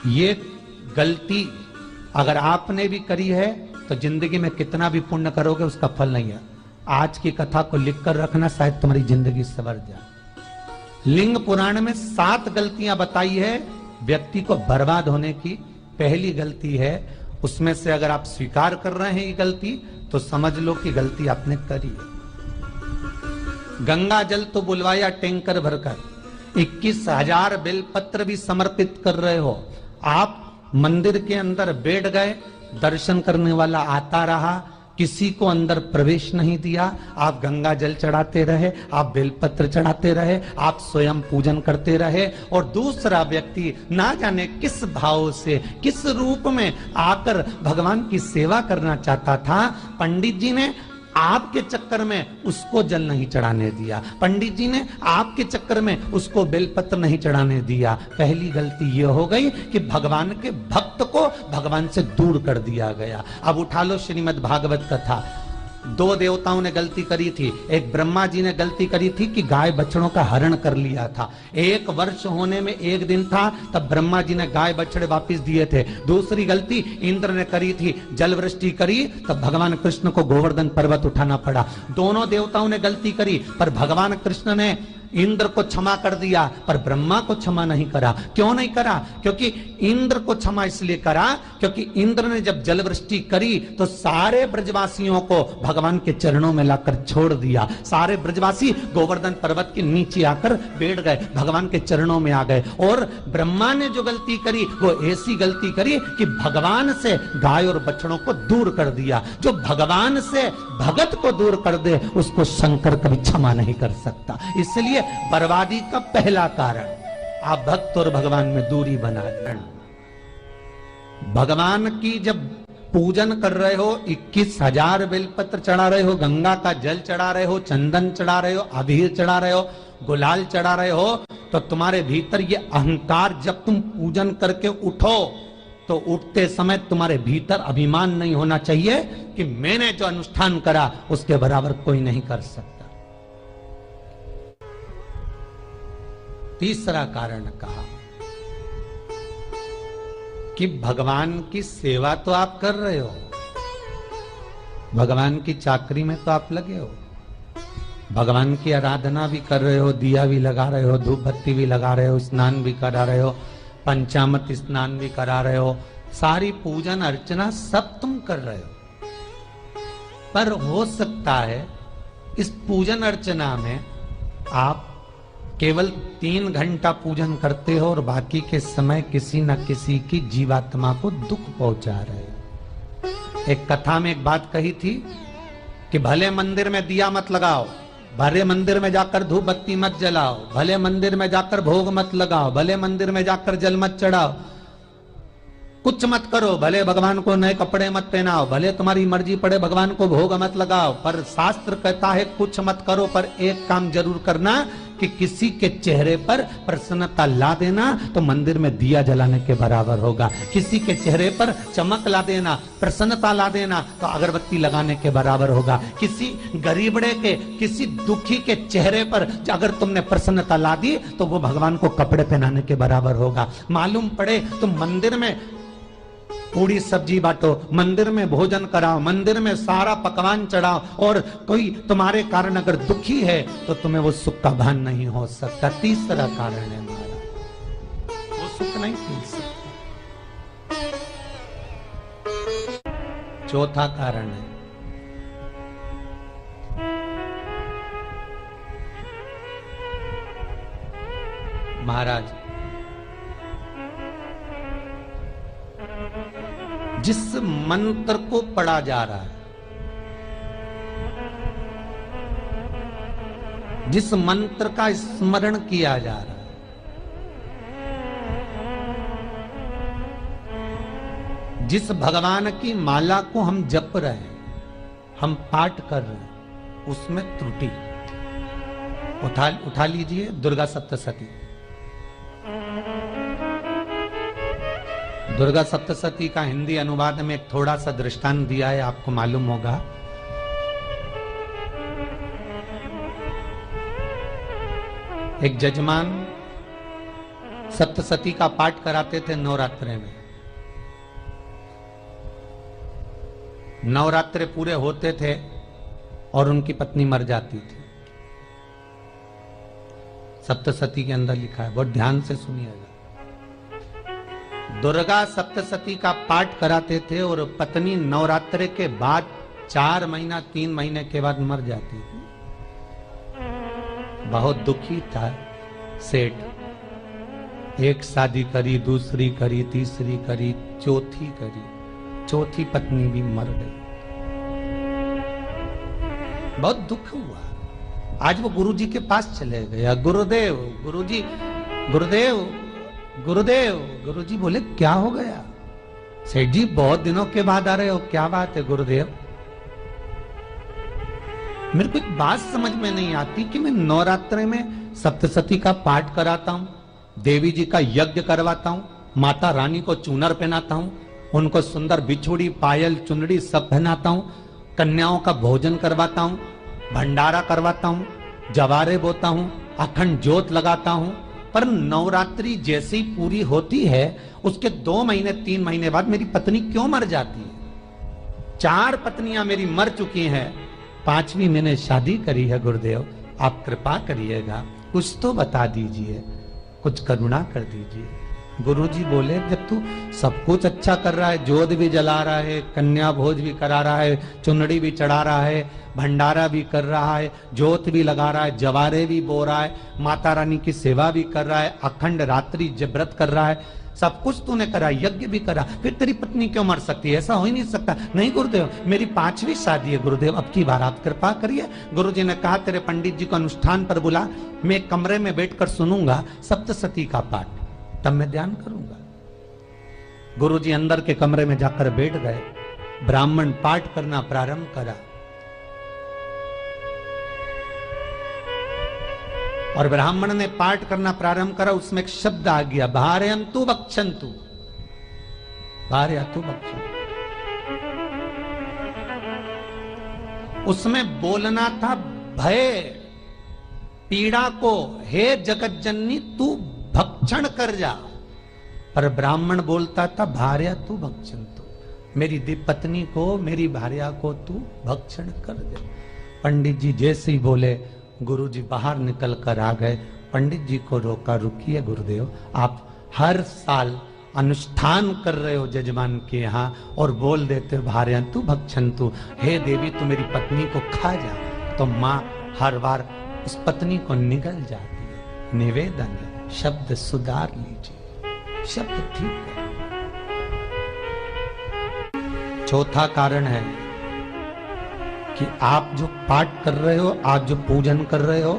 ये गलती अगर आपने भी करी है तो जिंदगी में कितना भी पुण्य करोगे उसका फल नहीं है। आज की कथा को लिखकर रखना, शायद तुम्हारी जिंदगी सवर जाए। लिंग पुराण में 7 गलतियां बताई है व्यक्ति को बर्बाद होने की। पहली गलती है, उसमें से अगर आप स्वीकार कर रहे हैं ये गलती तो समझ लो कि गलती आपने करी है। गंगा जल तो बुलवाया टैंकर भरकर, 21,000 बेलपत्र भी समर्पित कर रहे हो। आप मंदिर के अंदर बैठ गए, दर्शन करने वाला आता रहा, किसी को अंदर प्रवेश नहीं दिया। आप गंगा जल चढ़ाते रहे, आप बेलपत्र चढ़ाते रहे, आप स्वयं पूजन करते रहे, और दूसरा व्यक्ति ना जाने किस भाव से, किस रूप में आकर भगवान की सेवा करना चाहता था। पंडित जी ने आपके चक्कर में उसको जल नहीं चढ़ाने दिया, पंडित जी ने आपके चक्कर में उसको बेलपत्र नहीं चढ़ाने दिया। पहली गलती यह हो गई कि भगवान के भक्त को भगवान से दूर कर दिया गया। अब उठा लो श्रीमद् भागवत कथा। 2 देवताओं ने गलती करी थी। एक ब्रह्मा जी ने गलती करी थी कि गाय बछड़ों का हरण कर लिया था। 1 वर्ष होने में 1 दिन था तब ब्रह्मा जी ने गाय बछड़े वापस दिए थे। दूसरी गलती इंद्र ने करी थी, जल वृष्टि करी तब भगवान कृष्ण को गोवर्धन पर्वत उठाना पड़ा। दोनों देवताओं ने गलती करी, पर भगवान कृष्ण ने इंद्र को क्षमा कर दिया पर ब्रह्मा को क्षमा नहीं करा। क्यों नहीं करा? क्योंकि इंद्र को क्षमा इसलिए करा क्योंकि इंद्र ने जब जल वृष्टि करी तो सारे ब्रजवासियों को भगवान के चरणों में लाकर छोड़ दिया। सारे ब्रजवासी गोवर्धन पर्वत के नीचे आकर बैठ गए, भगवान के चरणों में आ गए। और ब्रह्मा ने जो गलती करी वो ऐसी गलती करी कि भगवान से गाय और बछड़ों को दूर कर दिया। जो भगवान से भगत को दूर कर दे उसको शंकर कभी क्षमा नहीं कर सकता। इसलिए बर्बादी का पहला कारण आप भक्त और भगवान में दूरी बना लेना। भगवान की जब पूजन कर रहे हो, 21,000 बेलपत्र चढ़ा रहे हो, गंगा का जल चढ़ा रहे हो, चंदन चढ़ा रहे हो, अबीर चढ़ा रहे हो, गुलाल चढ़ा रहे हो, तो तुम्हारे भीतर ये अहंकार, जब तुम पूजन करके उठो तो उठते समय तुम्हारे भीतर अभिमान नहीं होना चाहिए कि मैंने जो अनुष्ठान करा उसके बराबर कोई नहीं कर सकता। तीसरा कारण कहा कि भगवान की सेवा तो आप कर रहे हो, भगवान की चाकरी में तो आप लगे हो, भगवान की आराधना भी कर रहे हो, दिया भी लगा रहे हो, धूप बत्ती भी लगा रहे हो, स्नान भी करा रहे हो, पंचामृत स्नान भी करा रहे हो, सारी पूजन अर्चना सब तुम कर रहे हो। पर हो सकता है इस पूजन अर्चना में आप केवल 3 घंटा पूजन करते हो और बाकी के समय किसी न किसी की जीवात्मा को दुख पहुंचा रहे हो। एक कथा में एक बात कही थी कि भले मंदिर में दिया मत लगाओ, भले मंदिर में जाकर धूप बत्ती मत जलाओ, भले मंदिर में जाकर भोग मत लगाओ, भले मंदिर में जाकर जल मत चढ़ाओ, कुछ मत करो, भले भगवान को नए कपड़े मत पहनाओ, भले तुम्हारी मर्जी पड़े भगवान को भोग मत लगाओ, पर शास्त्र कहता है कुछ मत करो, पर एक काम जरूर करना कि किसी के चेहरे पर प्रसन्नता ला देना तो मंदिर में दिया जलाने के बराबर होगा। किसी के चेहरे पर चमक ला देना, प्रसन्नता ला देना तो अगरबत्ती लगाने के बराबर होगा। किसी गरीबड़े के, किसी दुखी के चेहरे पर अगर तुमने प्रसन्नता ला दी तो वो भगवान को कपड़े पहनाने के बराबर होगा। मालूम पड़े तुम मंदिर में पूरी सब्जी बांटो, मंदिर में भोजन कराओ, मंदिर में सारा पकवान चढ़ाओ, और कोई तुम्हारे कारण अगर दुखी है तो तुम्हें वो सुख का भान नहीं हो सकता। तीसरा कारण है हमारा, वो सुख नहीं मिल सकता। चौथा कारण है महाराज, जिस मंत्र को पढ़ा जा रहा है, जिस मंत्र का स्मरण किया जा रहा है, जिस भगवान की माला को हम जप रहे हैं, हम पाठ कर रहे हैं, उसमें त्रुटि उठा लीजिए। दुर्गा सप्तशती, दुर्गा सप्तशती का हिंदी अनुवाद में एक थोड़ा सा दृष्टांत दिया है, आपको मालूम होगा। एक जजमान सप्तशती का पाठ कराते थे नवरात्रे में। नवरात्रे पूरे होते थे और उनकी पत्नी मर जाती थी। सप्तशती के अंदर लिखा है, बहुत ध्यान से सुनिएगा। दुर्गा सप्तशती का पाठ कराते थे और पत्नी नवरात्रे के बाद 4 महीना 3 महीने के बाद मर जाती थी। बहुत दुखी था सेठ। एक शादी करी, दूसरी करी, तीसरी करी, चौथी करी, चौथी पत्नी भी मर गई। बहुत दुख हुआ। आज वो गुरुजी के पास चले गया, गुरुदेव, गुरुजी, गुरुदेव, गुरुदेव। गुरुजी बोले क्या हो गया? सेठ जी बहुत दिनों के बाद आ रहे हो, क्या बात है गुरुदेव? मेरे को एक बात समझ में नहीं आती कि मैं नवरात्रे में सप्तशती का पाठ कराता हूं, देवी जी का यज्ञ करवाता हूं, माता रानी को चूनर पहनाता हूं, उनको सुंदर बिछुड़ी, पायल, चुनरी सब पहनाता हूं, कन्याओं का भोजन करवाता हूं, भंडारा करवाता हूं, जवारे बोता हूं, अखंड ज्योत लगाता हूं, पर नवरात्रि जैसे ही पूरी होती है उसके 2 महीने 3 महीने बाद मेरी पत्नी क्यों मर जाती है? 4 पत्नियां मेरी मर चुकी हैं, 5वीं मैंने शादी करी है। गुरुदेव आप कृपा करिएगा, कुछ तो बता दीजिए, कुछ करुणा कर दीजिए। गुरुजी बोले जब तू सब कुछ अच्छा कर रहा है, ज्योत भी जला रहा है, कन्या भोज भी करा रहा है, चुनरी भी चढ़ा रहा है, भंडारा भी कर रहा है, ज्योत भी लगा रहा है, जवारे भी बो रहा है, माता रानी की सेवा भी कर रहा है, अखंड रात्रि व्रत कर रहा है, सब कुछ तूने करा, यज्ञ भी करा, फिर तेरी पत्नी क्यों मर सकती है? ऐसा हो ही नहीं सकता। नहीं गुरुदेव मेरी 5वीं शादी है गुरुदेव, अब की बार आप कृपा करिए। गुरुजी ने कहा तेरे पंडित जी को अनुष्ठान पर बुला, मैं कमरे में बैठकर सुनूंगा सप्तशती का पाठ, तब मैं ध्यान करूंगा। गुरुजी अंदर के कमरे में जाकर बैठ गए, ब्राह्मण पाठ करना प्रारंभ करा और ब्राह्मण ने पाठ करना प्रारंभ करा। उसमें एक शब्द आ गया, भारयंतु भक्षन्तु, भारयंतु भक्षन्तु। उसमें बोलना था भय पीड़ा को, हे जगत जननी तू भक्षण कर जा, पर ब्राह्मण बोलता था भारयंतु भक्षन्तु, मेरी पत्नी को, मेरी भार्या को तू भक्षण कर दे। पंडित जी जैसे ही बोले गुरुजी बाहर निकल कर आ गए। पंडित जी को रोका, रुकिए गुरुदेव, आप हर साल अनुष्ठान कर रहे हो जजमान के यहाँ और बोल देते हो भारयंतु भक्षन्तु, हे देवी तू मेरी पत्नी को खा जा, तो माँ हर बार उस पत्नी को निगल जाती है। निवेदन है, शब्द सुधार लीजिए, शब्द ठीक है। चौथा कारण है कि आप जो पाठ कर रहे हो, आप जो पूजन कर रहे हो,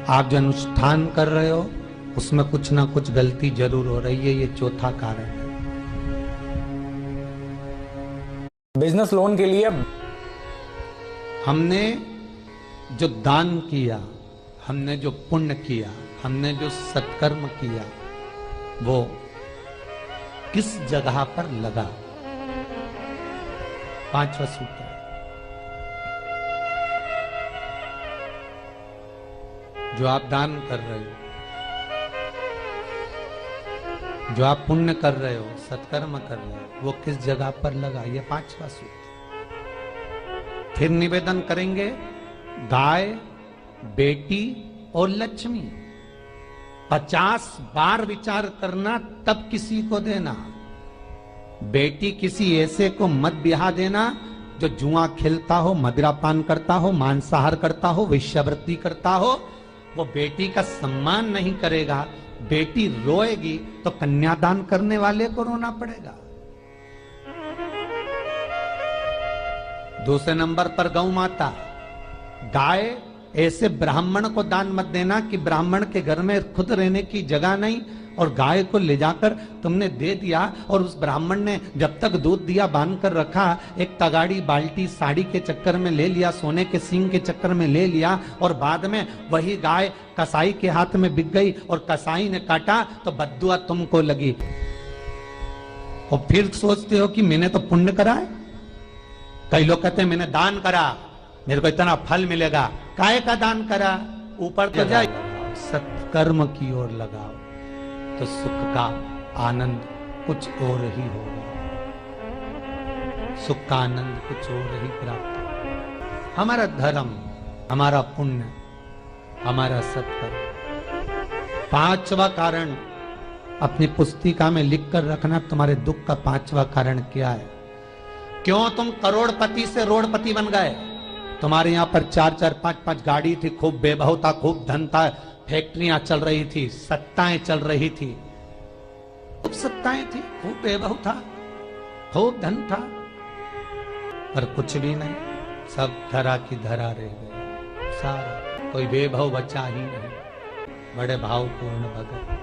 आप जो अनुष्ठान कर रहे हो, उसमें कुछ ना कुछ गलती जरूर हो रही है। ये चौथा कारण है। बिजनेस लोन के लिए हमने जो दान किया, हमने जो पुण्य किया, हमने जो सत्कर्म किया, वो किस जगह पर लगा? 5वां सूत्र, जो आप दान कर रहे हो, जो आप पुण्य कर रहे हो, सत्कर्म कर रहे हो, वो किस जगह पर लगा? ये 5वां सूत्र। फिर निवेदन करेंगे, गाय, बेटी और लक्ष्मी 50 बार विचार करना तब किसी को देना। बेटी किसी ऐसे को मत ब्याह देना जो जुआ खेलता हो, मदिरापान करता हो, मांसाहार करता हो, वेश्यावृत्ति करता हो। वो बेटी का सम्मान नहीं करेगा, बेटी रोएगी तो कन्यादान करने वाले को रोना पड़ेगा। दूसरे नंबर पर गौ माता, गाय ऐसे ब्राह्मण को दान मत देना कि ब्राह्मण के घर में खुद रहने की जगह नहीं और गाय को ले जाकर तुमने दे दिया और उस ब्राह्मण ने जब तक दूध दिया बांध कर रखा, एक तगाड़ी बाल्टी साड़ी के चक्कर में ले लिया, सोने के सींग के चक्कर में ले लिया और बाद में वही गाय कसाई के हाथ में बिक गई और कसाई ने काटा तो बद्दुआ तुमको लगी। और फिर सोचते हो कि मैंने तो पुण्य करा है। कई लोग कहते हैं मैंने दान करा, मेरे को इतना फल मिलेगा। काय का दान करा? ऊपर तो जाए, सत्कर्म की ओर लगाओ। तो सुख का आनंद कुछ और ही होगा, सुख का आनंद कुछ और ही प्राप्त होगा। हमारा धर्म, हमारा पुण्य, हमारा सत्कर्म। पांचवा कारण अपनी पुस्तिका में लिखकर रखना, तुम्हारे दुख का पांचवा कारण क्या है। क्यों तुम करोड़पति से रोड़पति बन गए। तुम्हारे यहां पर 4-4, 5-5 गाड़ी थी, खूब बेबहू था, खूब धन था, फैक्ट्रियां चल रही थी, सत्ताएं चल रही थी, खूब सत्ताएं थी, खूब बेबहू था, खूब धन था, पर कुछ भी नहीं, सब धरा की धरा रह गए। सारा कोई बेबहू बचा ही नहीं। बड़े भावपूर्ण भगत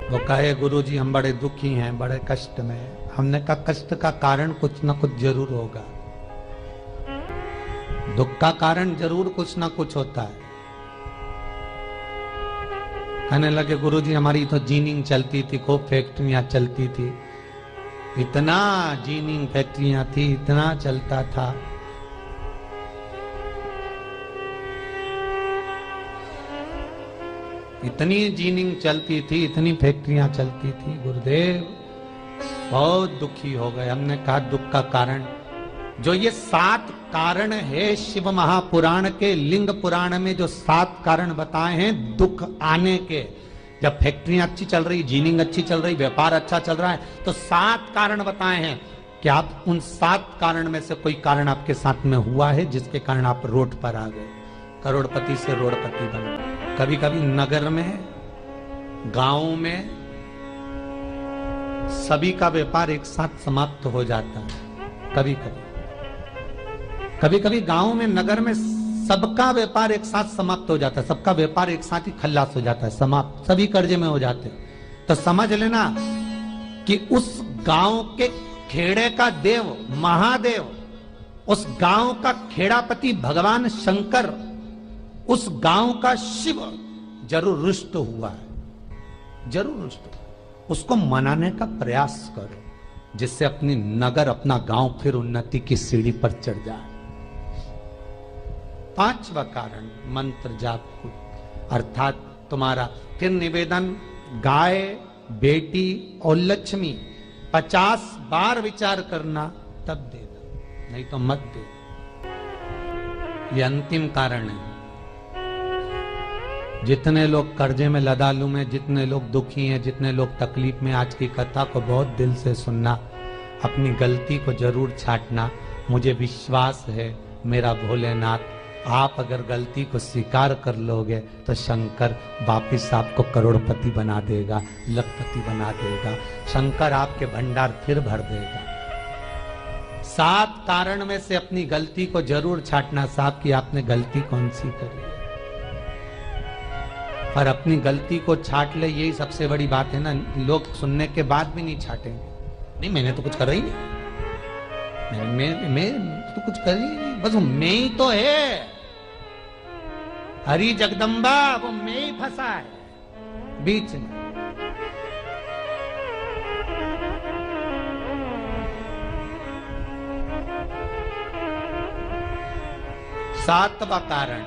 वो कहे, गुरुजी हम बड़े दुखी हैं, बड़े कष्ट में। हमने कहा कष्ट का कारण कुछ ना कुछ जरूर होगा, दुख का कारण जरूर कुछ ना कुछ होता है। कहने लगे गुरुजी हमारी तो जीनिंग चलती थी, खूब फैक्ट्रियां चलती थी, इतना जीनिंग फैक्ट्रियां थी, इतना चलता था। इतनी जीनिंग चलती थी, इतनी फैक्ट्रियां चलती थी, गुरुदेव बहुत दुखी हो गए। हमने कहा दुख का कारण, जो ये 7 कारण है शिव महापुराण के लिंग पुराण में जो 7 कारण बताए हैं दुख आने के। जब फैक्ट्रियां अच्छी चल रही, जीनिंग अच्छी चल रही, व्यापार अच्छा चल रहा है, तो 7 कारण बताए हैं। क्या आप उन 7 कारण में से कोई कारण आपके साथ में हुआ है जिसके कारण आप रोड पर आ गए, करोड़पति से रोड़पति बन गए। कभी कभी नगर में, गांव में सभी का व्यापार एक साथ समाप्त हो जाता है। कभी कभी गांव में, नगर में सबका व्यापार एक साथ समाप्त हो जाता है, सबका व्यापार एक साथ ही खल्लास हो जाता है, समाप्त, सभी कर्जे में हो जाते हैं। तो समझ लेना कि उस गांव के खेड़े का देव महादेव, उस गांव का खेड़ापति भगवान शंकर, उस गांव का शिव जरूर रुष्ट हुआ है, जरूर रुष्ट हुआ। उसको मनाने का प्रयास करो, जिससे अपनी नगर, अपना गांव फिर उन्नति की सीढ़ी पर चढ़ जाए। 5वां कारण मंत्र जाप, अर्थात तुम्हारा फिर निवेदन, गाय, बेटी और लक्ष्मी 50 बार विचार करना, तब देना, नहीं तो मत दे। ये अंतिम कारण है। जितने लोग कर्जे में, लदालू में, जितने लोग दुखी हैं, जितने लोग तकलीफ में, आज की कथा को बहुत दिल से सुनना, अपनी गलती को जरूर छांटना। मुझे विश्वास है मेरा भोलेनाथ, आप अगर गलती को स्वीकार कर लोगे तो शंकर वापिस आपको करोड़पति बना देगा, लखपति बना देगा। शंकर आपके भंडार फिर भर देगा। 7 कारण में से अपनी गलती को जरूर छांटना साहब कि आपने गलती कौन सी करी, पर अपनी गलती को छाट ले, यही सबसे बड़ी बात है ना। लोग सुनने के बाद भी नहीं छाटेंगे, नहीं मैंने तो कुछ करा ही नहीं, मैं तो कुछ कर ही नहीं, बस मैं ही तो है, हरी जगदम्बा वो मैं ही फंसा है बीच में। सातवां कारण,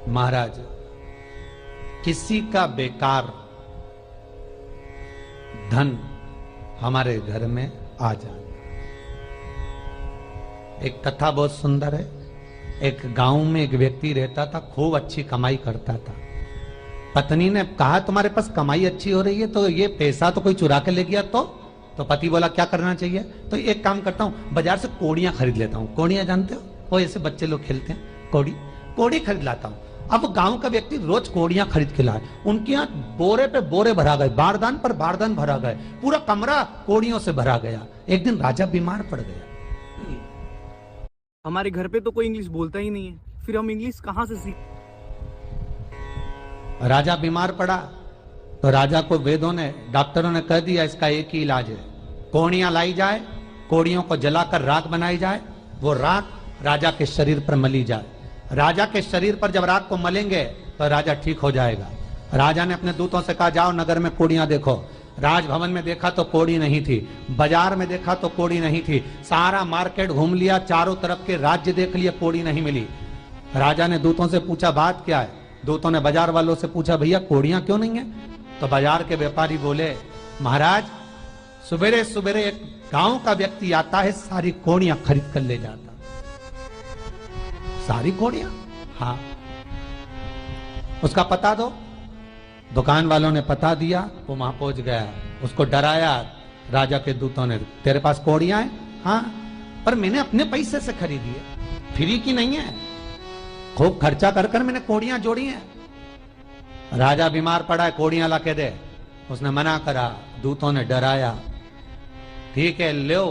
महाराज किसी का बेकार धन हमारे घर में आ जाए। एक कथा बहुत सुंदर है। एक गांव में एक व्यक्ति रहता था, खूब अच्छी कमाई करता था। पत्नी ने कहा तुम्हारे पास कमाई अच्छी हो रही है तो ये पैसा तो कोई चुरा के ले गया, तो पति बोला क्या करना चाहिए, तो एक काम करता हूं, बाजार से कोड़ियां खरीद लेता हूं। कोड़ियां जानते हो, वो ऐसे बच्चे लोग खेलते हैं, कोड़ी खरीद लाता हूं। अब गांव का व्यक्ति रोज कोड़ियां खरीद के लाए, उनके यहाँ बोरे पे बोरे भरा गए, बारदान पर बारदान भरा गए, पूरा कमरा कोड़ियों से भरा गया। एक दिन राजा बीमार पड़ गया। हमारे घर पे तो कोई इंग्लिश बोलता ही नहीं है, फिर हम इंग्लिश कहां से सीख। राजा बीमार पड़ा तो राजा को वेदों ने, डॉक्टरों ने कह दिया इसका एक ही इलाज है, कोड़ियां लाई जाए, कोड़ियों को जलाकर राख बनाई जाए, वो राख राजा के शरीर पर मली जाए। राजा के शरीर पर जब राख को मलेंगे तो राजा ठीक हो जाएगा। राजा ने अपने दूतों से कहा जाओ नगर में कोड़ियां देखो। राजभवन में देखा तो कोड़ी नहीं थी, बाजार में देखा तो कोड़ी नहीं थी, सारा मार्केट घूम लिया, चारों तरफ के राज्य देख लिया, कोड़ी नहीं मिली। राजा ने दूतों से पूछा बात क्या है, दूतों ने बाजार वालों से पूछा, भैया कोड़ियां क्यों नहीं है? तो बाजार के व्यापारी बोले, महाराज सुबेरे सुबेरे एक गांव का व्यक्ति आता है, सारी कोड़ियां खरीद कर ले जाता। सारी कोड़ियां? हाँ। उसका पता दो। दुकान वालों ने पता दिया, वो वहां पहुंच गया, उसको डराया राजा के दूतों ने, तेरे पास कोड़ियां हैं? हाँ, पर मैंने अपने पैसे से खरीदी है, फ्री की नहीं है, खूब खर्चा कर कर मैंने कोड़ियां जोड़ी हैं। राजा बीमार पड़ा है, कोड़ियां ला के दे। उसने मना करा, दूतों ने डराया, ठीक है लो।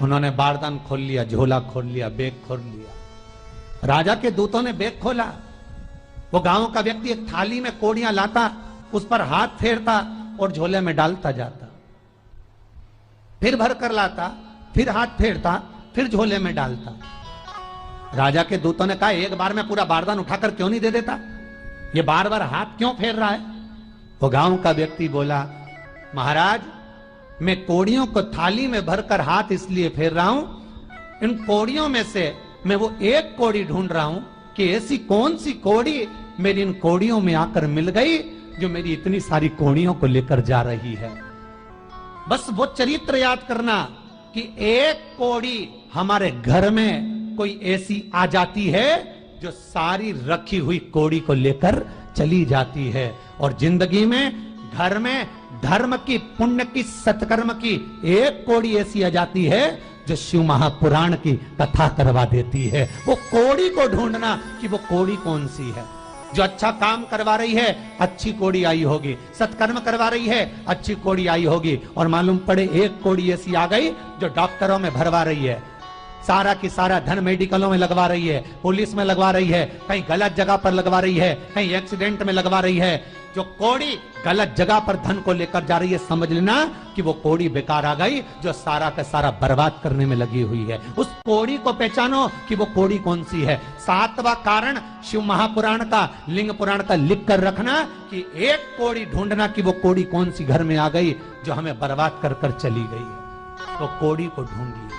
उन्होंने बारदान खोल लिया, झोला खोल लिया, बैग खोल लिया। राजा के दूतों ने बैग खोला। वो गांव का व्यक्ति एक थाली में कोड़ियां लाता, उस पर हाथ फेरता और झोले में डालता जाता, फिर भर कर लाता, फिर हाथ फेरता, फिर झोले में डालता। राजा के दूतों ने कहा, एक बार में पूरा बारदान उठाकर क्यों नहीं दे देता? ये बार बार हाथ क्यों फेर रहा है? वो गांव का व्यक्ति बोला, महाराज मैं कोड़ियों को थाली में भरकर हाथ इसलिए फेर रहा हूं, इन कोड़ियों में से मैं वो एक कोड़ी ढूंढ रहा हूं कि ऐसी कौन सी कोड़ी मेरी इन कोड़ियों में आकर मिल गई जो मेरी इतनी सारी कोड़ियों को लेकर जा रही है। बस वो चरित्र याद करना कि एक कोड़ी हमारे घर में कोई ऐसी आ जाती है जो सारी रखी हुई कोड़ी को लेकर चली जाती है। और जिंदगी में घर में धर्म की, पुण्य की, सत्कर्म की एक कोड़ी ऐसी आ जाती है जो शिव महापुराण की कथा करवा देती है। वो कोड़ी को ढूंढना कि वो कोड़ी कौन सी है। जो अच्छा काम करवा रही है, अच्छी कोड़ी आई होगी, सत्कर्म करवा रही है, अच्छी कोड़ी आई होगी। और मालूम पड़े एक कोड़ी ऐसी आ गई जो डॉक्टरों में भरवा रही है, सारा की सारा धन मेडिकलों में लगवा रही है, पुलिस में लगवा रही है, कहीं गलत जगह पर लगवा रही है, कहीं एक्सीडेंट में लगवा रही है। जो कोड़ी गलत जगह पर धन को लेकर जा रही है, समझ लेना कि वो कोड़ी बेकार आ गई जो सारा का सारा बर्बाद करने में लगी हुई है। उस कोड़ी को पहचानो कि वो कोड़ी कौन सी है। 7वां कारण शिव महापुराण का, लिंग पुराण का लिख कर रखना कि एक कोड़ी ढूंढना कि वो कोड़ी कौन सी घर में आ गई जो हमें बर्बाद कर कर चली गई है। तो कोड़ी को ढूंढिए।